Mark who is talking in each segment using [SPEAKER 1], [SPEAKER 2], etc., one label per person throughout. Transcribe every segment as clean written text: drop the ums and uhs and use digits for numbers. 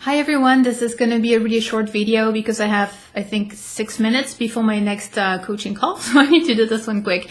[SPEAKER 1] Hi everyone, this is going to be a really short video because I have, I think, 6 minutes before my next coaching call, so I need to do this one quick.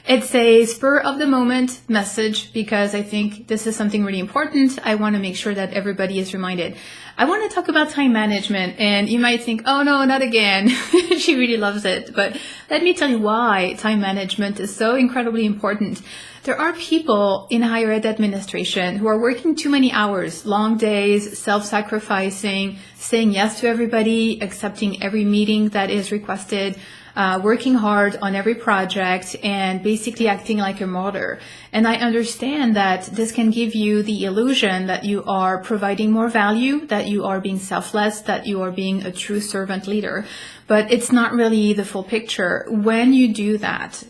[SPEAKER 1] It's a spur of the moment message because I think this is something really important. I want to make sure that everybody is reminded. I want to talk about time management, and you might think, oh no, not again. She really loves it. But let me tell you why time management is so incredibly important. There are people in higher ed administration who are working too many hours, long days, self-sacrificing, saying yes to everybody, accepting every meeting that is requested, working hard on every project, and basically acting like a martyr. And I understand that this can give you the illusion that you are providing more value, that you are being selfless, that you are being a true servant leader. But it's not really the full picture. When you do that,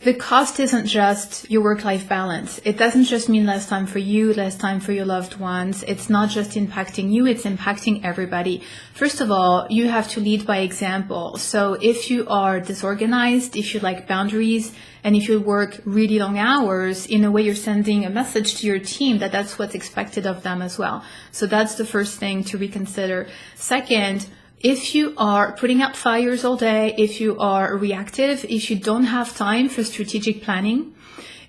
[SPEAKER 1] the cost isn't just your work-life balance. It doesn't just mean less time for you, less time for your loved ones. It's not just impacting you, it's impacting everybody. First of all, you have to lead by example. So if you are disorganized, if you lack boundaries, and if you work really long hours, in a way you're sending a message to your team that that's what's expected of them as well. So that's the first thing to reconsider. Second, if you are putting out fires all day, if you are reactive, if you don't have time for strategic planning,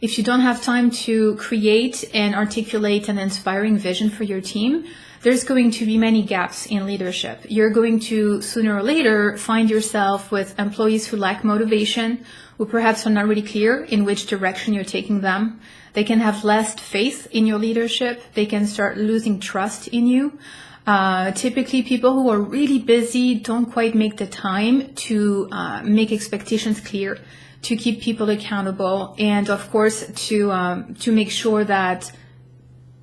[SPEAKER 1] if you don't have time to create and articulate an inspiring vision for your team, there's going to be many gaps in leadership. You're going to, sooner or later, find yourself with employees who lack motivation, who perhaps are not really clear in which direction you're taking them. They can have less faith in your leadership. They can start losing trust in you. Typically, people who are really busy don't quite make the time to make expectations clear, to keep people accountable, and of course to make sure that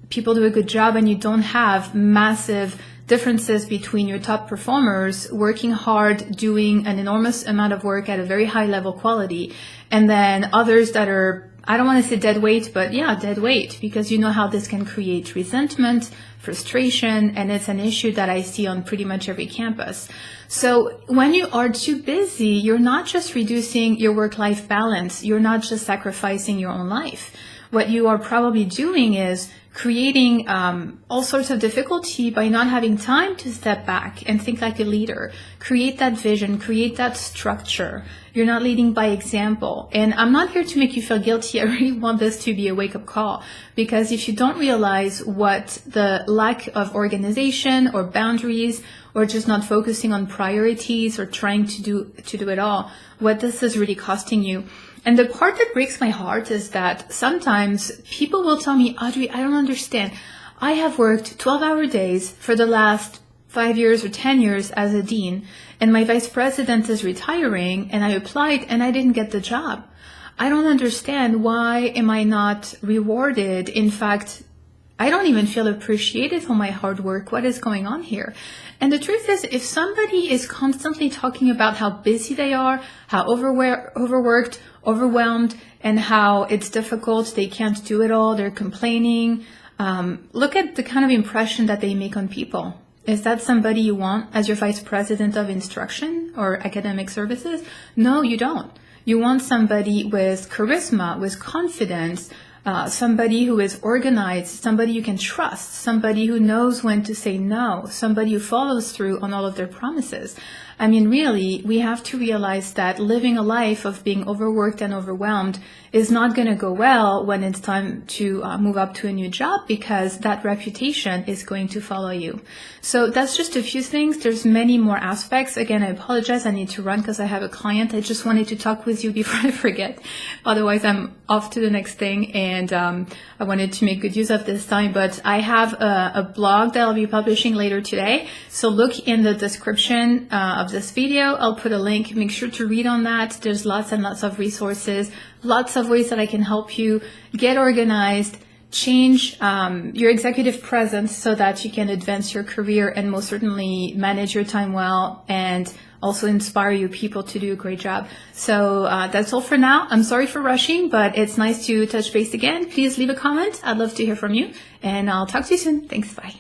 [SPEAKER 1] people do a good job and you don't have massive differences between your top performers working hard, doing an enormous amount of work at a very high level quality, and then others that are, I don't want to say dead weight, but yeah, dead weight, because you know how this can create resentment, frustration, and it's an issue that I see on pretty much every campus. So when you are too busy, you're not just reducing your work-life balance, you're not just sacrificing your own life. What you are probably doing is creating all sorts of difficulty by not having time to step back and think like a leader, create that vision, create that structure. You're not leading by example. And I'm not here to make you feel guilty. I really want this to be a wake-up call, because if you don't realize what the lack of organization or boundaries or just not focusing on priorities or trying to do it all, what this is really costing you. And the part that breaks my heart is that sometimes people will tell me, Audrey, I don't understand. I have worked 12-hour days for the last 5 years or 10 years as a dean, and my vice president is retiring, and I applied and I didn't get the job. I don't understand. Why am I not rewarded? In fact, I don't even feel appreciated for my hard work. What is going on here? And the truth is, if somebody is constantly talking about how busy they are, how overworked, overwhelmed, and how it's difficult, they can't do it all, they're complaining, look at the kind of impression that they make on people. Is that somebody you want as your vice president of instruction or academic services? No, you don't. You want somebody with charisma, with confidence, somebody who is organized, somebody you can trust, somebody who knows when to say no, somebody who follows through on all of their promises. I mean, really, we have to realize that living a life of being overworked and overwhelmed is not going to go well when it's time to move up to a new job, because that reputation is going to follow you. So that's just a few things. There's many more aspects. Again, I apologize. I need to run because I have a client. I just wanted to talk with you before I forget. Otherwise, I'm off to the next thing, and I wanted to make good use of this time. But I have a blog that I'll be publishing later today. So look in the description of this video. I'll put a link. Make sure to read on that. There's lots and lots of resources, lots of ways that I can help you get organized, change your executive presence so that you can advance your career and most certainly manage your time well, and also inspire your people to do a great job. So that's all for now. I'm sorry for rushing, but it's nice to touch base again. Please leave a comment. I'd love to hear from you, and I'll talk to you soon. Thanks. Bye.